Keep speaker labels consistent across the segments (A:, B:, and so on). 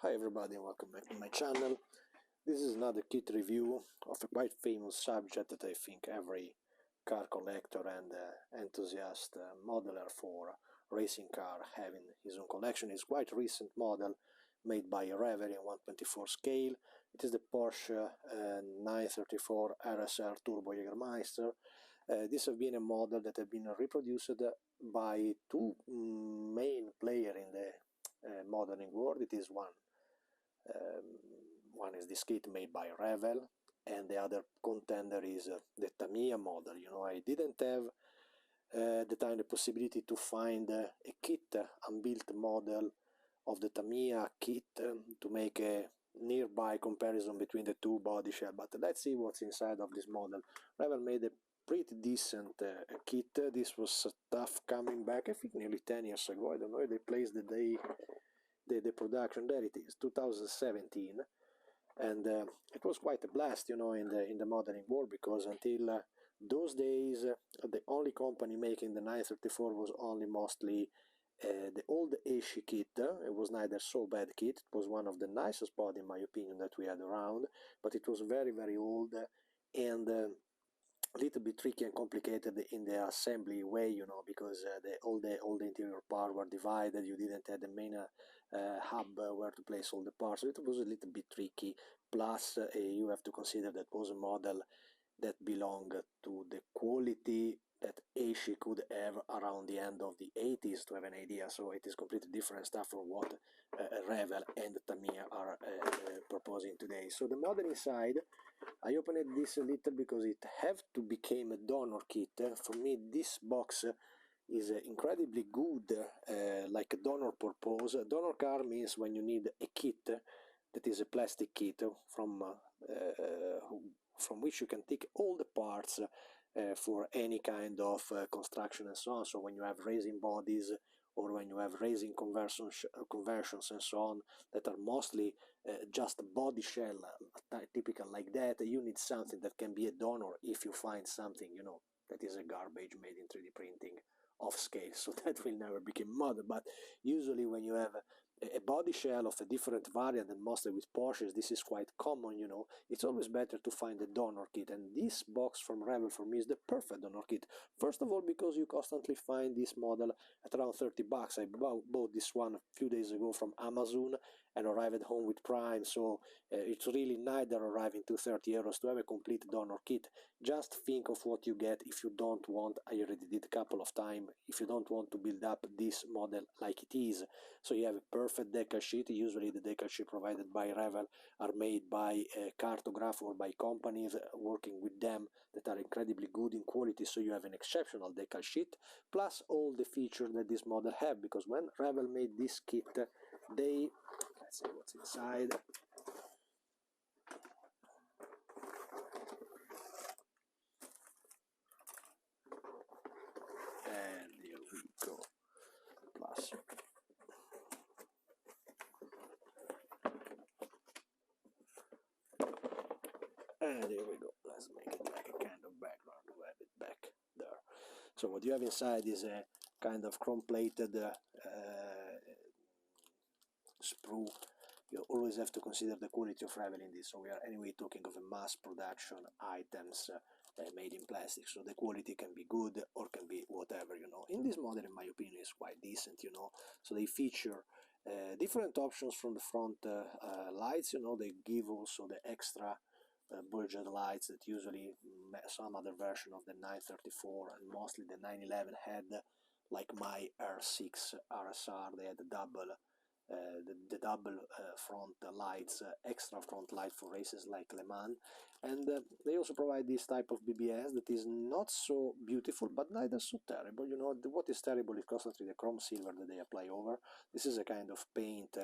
A: Hi everybody and welcome back to my channel. This is another kit review of a quite famous subject that I think every car collector and enthusiast modeler for racing car have in his own collection. It's quite a recent model made by Revell in 1/24 scale. It is the Porsche 934 RSR Turbo Jagermeister. This has been a model that has been reproduced by two main players in the modeling world. It is one is this kit made by Revell, and the other contender is the Tamiya model. You know, I didn't have at the time the possibility to find a kit, unbuilt model of the Tamiya kit to make a nearby comparison between the two body shell, but let's see what's inside of this model. Revell made a pretty decent kit. This was tough coming back, I think nearly 10 years ago. I don't know if they placed the production. There it is, 2017, and it was quite a blast, you know, in the modeling world, because until those days the only company making the 934 was only mostly the old ENG kit. It was neither so bad kit, it was one of the nicest body in my opinion that we had around, but it was very old and a little bit tricky and complicated in the assembly way, you know, because all the interior parts were divided. You didn't have the main hub where to place all the parts, so it was a little bit tricky. Plus you have to consider that was a model that belonged to the quality that ENG could have around the end of the 80s, to have an idea. So it is completely different stuff from what Revell and Tamiya are proposing today. So the model inside, I opened this a little because it have to become a donor kit. For me, this box is incredibly good, like a donor purpose. A donor car means when you need a kit that is a plastic kit from which you can take all the parts for any kind of construction and so on. So when you have racing bodies, or when you have racing conversions and so on, that are mostly just body shell, typical like that, you need something that can be a donor if you find something, you know, that is a garbage made in 3D printing off scale. So that will never become model. But usually when you have a body shell of a different variant, and mostly with Porsches this is quite common, you know, it's always better to find a donor kit, and this box from Revell for me is the perfect donor kit. First of all, because you constantly find this model at around 30 bucks. I bought this one a few days ago from Amazon and arrived at home with Prime, so it's really neither arriving to 30 euros to have a complete donor kit. Just think of what you get if you don't want, I already did a couple of times, if you don't want to build up this model like it is. So you have a perfect decal sheet. Usually the decal sheet provided by Revell are made by a cartograph or by companies working with them that are incredibly good in quality, so you have an exceptional decal sheet, plus all the features that this model have, because when Revell made this kit, they, let's see what's inside. And here we go. Plus, and here we go. Let's make it like a kind of background to have it back there. So what you have inside is a kind of chrome-plated sprue. You always have to consider the quality of Revell in this. So we are anyway talking of a mass production items made in plastic. So the quality can be good or can be whatever, you know. In this model, in my opinion, is quite decent, you know. So they feature different options from the front lights, you know. They give also the extra budget lights that usually some other version of the 934 and mostly the 911 had, like my R6 RSR. They had the double front lights, extra front light for races like Le Mans, and they also provide this type of BBS that is not so beautiful but neither so terrible. You know, what is terrible is constantly the chrome silver that they apply over. This is a kind of paint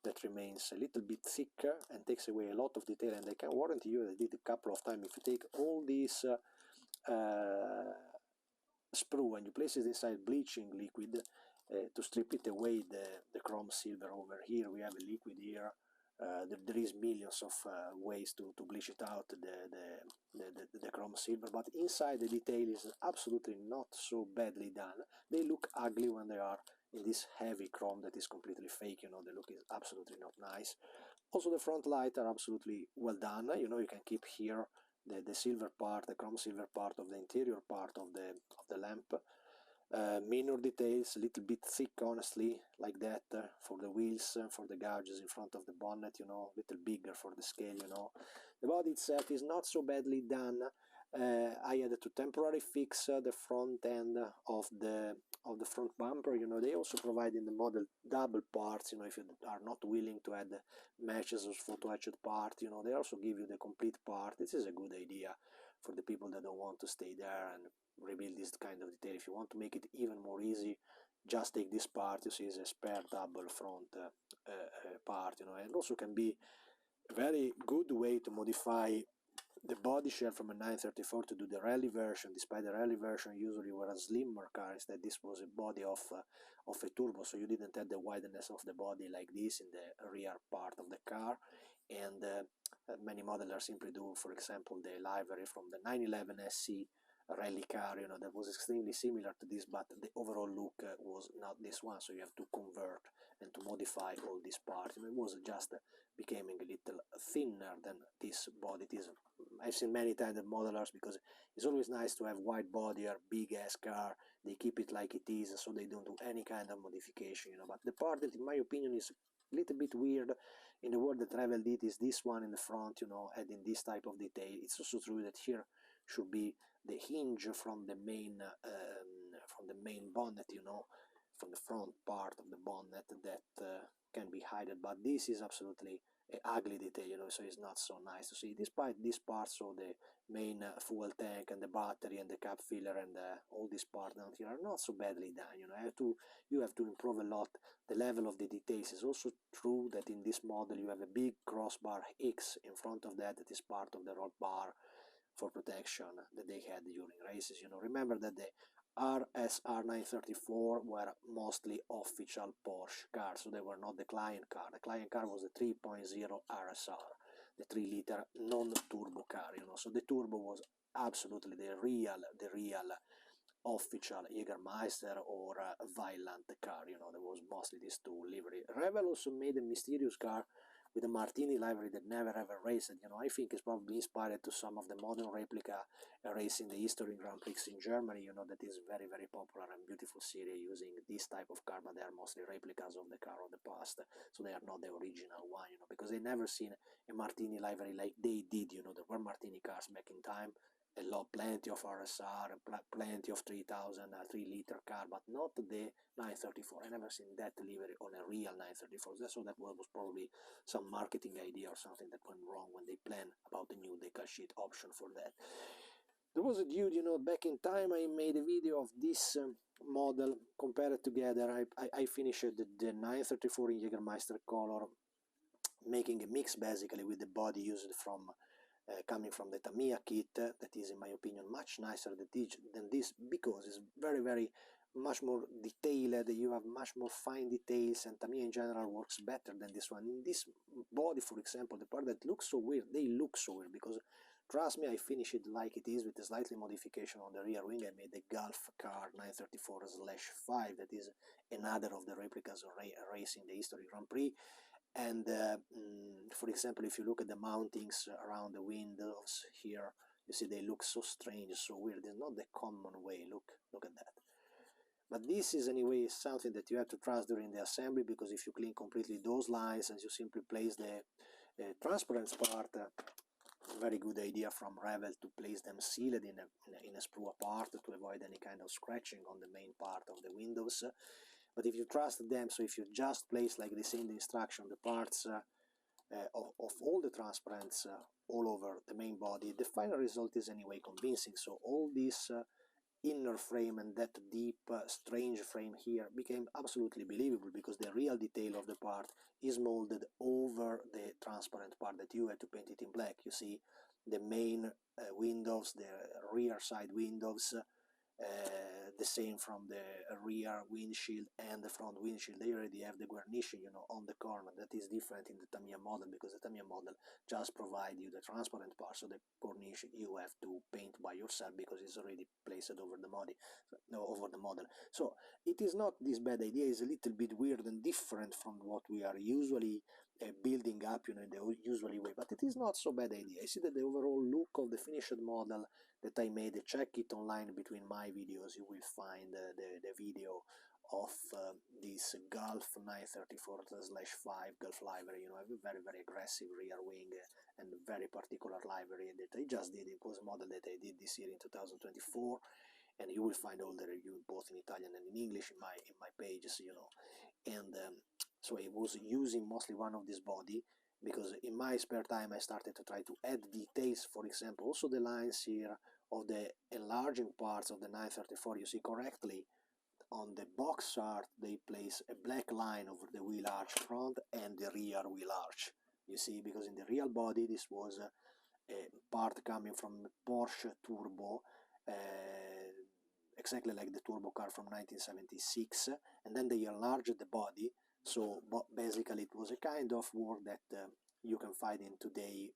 A: that remains a little bit thicker and takes away a lot of detail, and I can warranty you that I did a couple of times. If you take all these sprue and you place it inside bleaching liquid to strip it away, the chrome silver over here, we have a liquid here. There is millions of ways to bleach it out, the chrome silver, but inside the detail is absolutely not so badly done. They look ugly when they are in this heavy chrome that is completely fake. You know, the look is absolutely not nice. Also, the front light are absolutely well done. You know, you can keep here the silver part, the chrome silver part of the interior part of the lamp. Minor details, a little bit thick, honestly, like that, for the wheels, for the gouges in front of the bonnet, you know, a little bigger for the scale, you know. The body itself is not so badly done. I had to temporarily fix the front end of the front bumper. You know, they also provide in the model double parts. You know, if you are not willing to add matches or photo etched part, you know, they also give you the complete part. This is a good idea for the people that don't want to stay there and rebuild this kind of detail. If you want to make it even more easy, just take this part. You see, it's a spare double front part. You know, and also can be a very good way to modify the body shell from a 934 to do the rally version. Despite the rally version usually were a slimmer car, instead this was a body of a turbo, so you didn't have the wideness of the body like this in the rear part of the car. And many modelers simply do, for example, the livery from the 911 SC rally car, you know, that was extremely similar to this, but the overall look was not this one, so you have to convert and to modify all these parts. It was just becoming a little thinner than this body. It is, I've seen many times the modelers, because it's always nice to have wide body or big ass car, they keep it like it is, so they don't do any kind of modification, you know. But the part that in my opinion is a little bit weird in the work that Revell did is this one in the front, you know, adding this type of detail. It's also true that here should be the hinge from the main bonnet, you know, from the front part of the bonnet that can be hidden, but this is absolutely an ugly detail, you know, so it's not so nice to see. Despite these parts, so the main fuel tank and the battery and the cap filler and all these parts down here are not so badly done, you know. You have to improve a lot the level of the details. It's also true that in this model you have a big crossbar X in front of that is part of the roll bar for protection that they had during races. You know, remember that the RSR 934 were mostly official Porsche cars, so they were not the client car. The client car was the 3.0 RSR, the 3-liter non-turbo car, you know, so the turbo was absolutely the real official Jagermeister or Violent car, you know. There was mostly these two livery. Revell also made a mysterious car with a Martini livery that never ever raced. You know, I think it's probably inspired to some of the modern replica racing the history Grand Prix in Germany, you know, that is very, very popular and beautiful series using this type of car, but they are mostly replicas of the car of the past, so they are not the original one, you know, because they never seen a Martini livery like they did, you know. There were Martini cars back in time, a lot, plenty of RSR, plenty of 3000 3-liter car, but not the 934. I never seen that livery on a real 934. So that was probably some marketing idea or something that went wrong when they planned about the new decal sheet option for that. There was a dude, you know, back in time I made a video of this model compared together. I finished the 934 in Jagermeister color, making a mix basically with the body used from coming from the Tamiya kit, that is in my opinion much nicer than this, because it's very, very much more detailed. You have much more fine details, and Tamiya in general works better than this one. In this body, for example, the part that looks so weird, they look so weird because, trust me, I finished it like it is with a slightly modification on the rear wing. I made the Gulf car 934/5, that is another of the replicas of racing the history Grand Prix. And for example, if you look at the mountings around the windows here, you see they look so strange, so weird. It's not the common way. Look at that. But this is anyway something that you have to trust during the assembly, because if you clean completely those lines and you simply place the transparent part, very good idea from Revell to place them sealed in a sprue apart to avoid any kind of scratching on the main part of the windows. But if you trust them, so if you just place like this in the instruction the parts of all the transparents all over the main body, the final result is anyway convincing. So all this inner frame and that deep strange frame here became absolutely believable, because the real detail of the part is molded over the transparent part that you had to paint it in black. You see the main windows, the rear side windows, the same from the rear windshield and the front windshield. They already have the guarnition, you know, on the corner. That is different in the Tamiya model, because the Tamiya model just provide you the transparent part, so the cornice you have to paint by yourself because it's already placed over the body, no, over the model. So it is not this bad idea. It's a little bit weird and different from what we are usually building up, you know, in the usually way, but it is not so bad idea. I see that the overall look of the finished model that I made, check it online between my videos. You will find the video of this Gulf 934/5 Gulf livery. You know, I have a very aggressive rear wing and very particular livery that I just did. It was a model that I did this year in 2024, and you will find all the review both in Italian and in English in my pages, you know. And so I was using mostly one of this body, because in my spare time I started to try to add details. For example, also the lines here of the enlarging parts of the 934, you see correctly on the box art they place a black line over the wheel arch front and the rear wheel arch, you see, because in the real body this was a part coming from Porsche Turbo, exactly like the turbo car from 1976, and then they enlarged the body. So basically it was a kind of work that you can find in today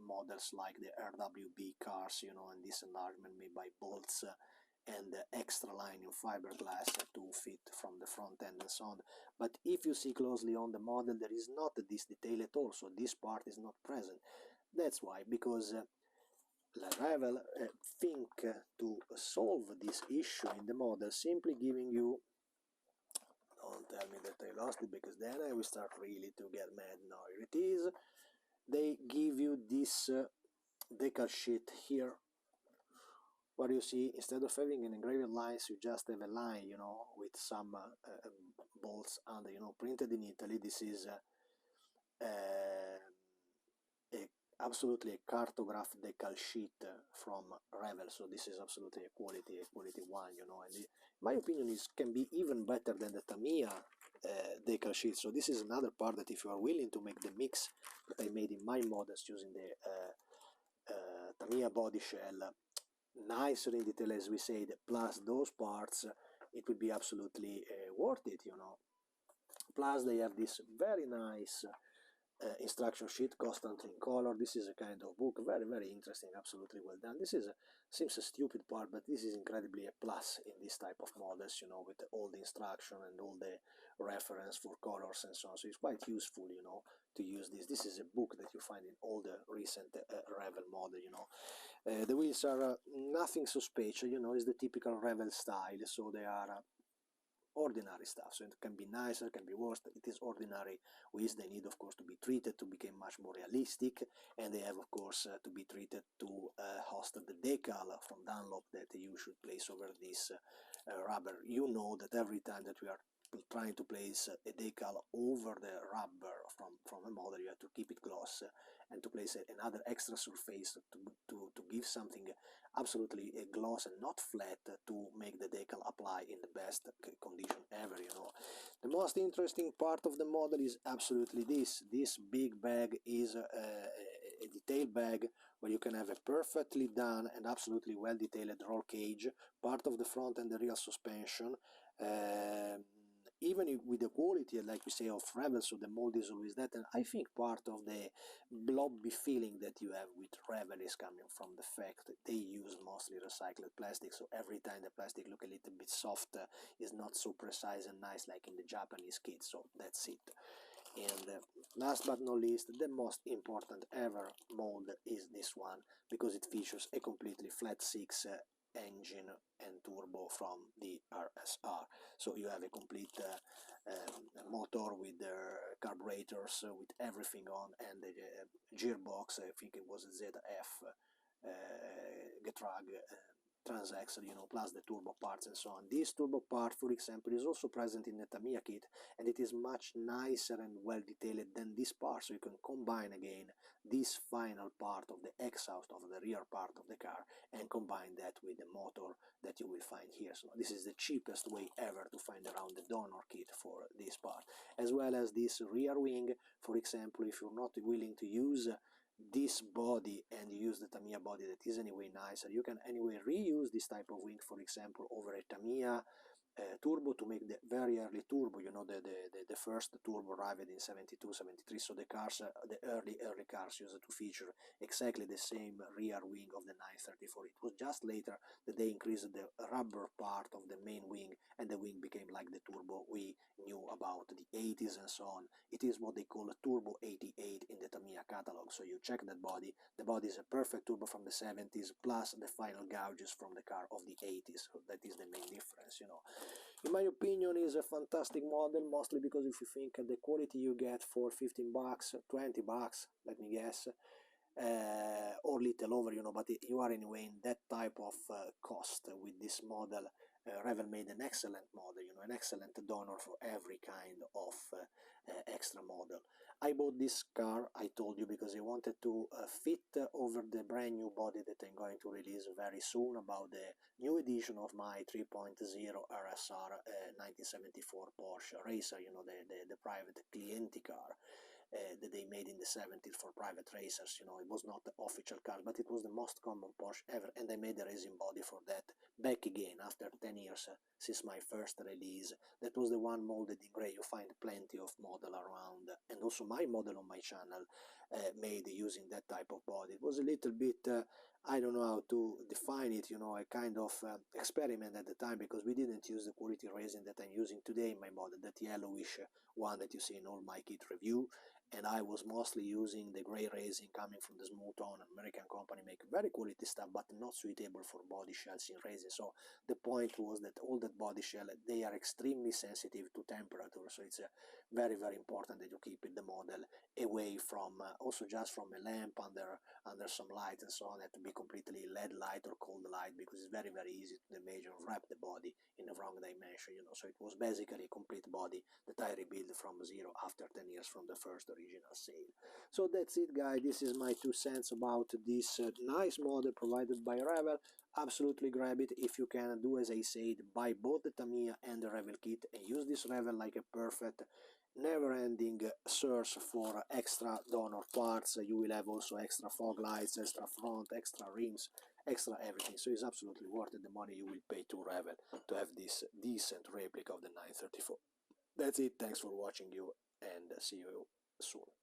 A: models like the RWB cars, you know, and this enlargement made by bolts and extra line in fiberglass to fit from the front end and so on. But if you see closely on the model, there is not this detail at all, so this part is not present. That's why, because Revell think to solve this issue in the model, simply giving you, don't tell me that I lost it, because then I will start really to get mad. No, here it is. They give you this decal sheet here, where you see, instead of having an engraved lines, you just have a line, you know, with some bolts under, you know, printed in Italy. This is absolutely a cartograph decal sheet from Revell, so this is absolutely a quality one, you know, and in my opinion it can be even better than the Tamiya decal sheet. So this is another part that, if you are willing to make the mix that I made in my models using the Tamiya body shell, nicer in detail as we said, plus those parts, it would be absolutely worth it, you know. Plus they have this very nice instruction sheet, constantly in color. This is a kind of book, very interesting, absolutely well done. This is seems a stupid part, but this is incredibly a plus in this type of models, you know, with all the instruction and all the reference for colors and so on. So it's quite useful, you know, to use this. This is a book that you find in all the recent Revell model, you know. The wheels are nothing so special, you know, it's the typical Revell style, so they are ordinary stuff. So it can be nicer, can be worse. It is ordinary wheels. They need, of course, to be treated to become much more realistic, and they have, of course, to be treated to host the decal from Dunlop that you should place over this rubber. You know that every time that we are trying to place a decal over the rubber from a model, you have to keep it gloss and to place another extra surface to give something absolutely gloss and not flat, to make the decal apply in the best condition ever, you know. The most interesting part of the model is absolutely this big bag is a detailed bag where you can have a perfectly done and absolutely well detailed roll cage, part of the front and the rear suspension, even with the quality, like we say, of Revell, so the mold is always that. And I think part of the blobby feeling that you have with Revell is coming from the fact that they use mostly recycled plastic, so every time the plastic look a little bit soft, is not so precise and nice like in the Japanese kits. So that's it. And last but not least, the most important ever mold is this one, because it features a completely flat 6 engine and turbo from the RSR. So you have a complete motor with the carburetors, with everything on, and the gearbox, I think it was a ZF Getrag transaxle, you know, plus the turbo parts and so on. This turbo part, for example, is also present in the Tamiya kit, and it is much nicer and well detailed than this part, so you can combine again this final part of the exhaust of the rear part of the car and combine that with the motor that you will find here. So this is the cheapest way ever to find around the donor kit for this part, as well as this rear wing. For example, if you're not willing to use this body and you use the Tamiya body that is anyway nicer, you can anyway reuse this type of wing, for example, over a Tamiya turbo to make the very early turbo, you know, the first turbo arrived in 72, 73, so the cars, the early cars used to feature exactly the same rear wing of the 934. It was just later that they increased the rubber part of the main wing and the wing became like the turbo we knew about the 80s and so on. It is what they call a Turbo 88 in the Tamiya catalog, so you check that body, the body is a perfect turbo from the 70s plus the final gouges from the car of the 80s, so that is the main difference, you know. In my opinion, is a fantastic model, mostly because if you think the quality you get for 15 bucks, 20 bucks, let me guess, or little over, you know, but you are anyway in that type of cost with this model. Revell made an excellent model, you know, an excellent donor for every kind of extra model. I bought this car, I told you, because I wanted to fit over the brand new body that I'm going to release very soon about the new edition of my 3.0 RSR 1974 Porsche Racer, you know, the private clienti car. That they made in the 70s for private racers, you know, it was not the official car, but it was the most common Porsche ever, and I made a racing body for that back again after 10 years since my first release. That was the one molded in grey. You find plenty of model around, and also my model on my channel made using that type of body. It was a little bit, I don't know how to define it, you know, a kind of experiment at the time, because we didn't use the quality resin that I'm using today in my model, that yellowish one that you see in all my kit review, and I was mostly using the gray resin coming from the Smooth On, an American company, make very quality stuff, but not suitable for body shells in resin. So the point was that all that body shell, they are extremely sensitive to temperature, so it's very, very important that you keep the model away from, also just from a lamp under some light and so on, and to be completely LED light or cold light, because it's very, very easy to damage or wrap the body in the wrong dimension, you know. So it was basically a complete body that I rebuilt from zero after 10 years from the first original sale. So that's it, guys. This is my 2 cents about this nice model provided by Revell. Absolutely grab it if you can. Do as I said, buy both the Tamiya and the Revell kit and use this Revell like a perfect never-ending search for extra donor parts. You will have also extra fog lights, extra front, extra rims, extra everything. So it's absolutely worth it, the money you will pay to Revell to have this decent replica of the 934. That's it. Thanks for watching you, and see you soon.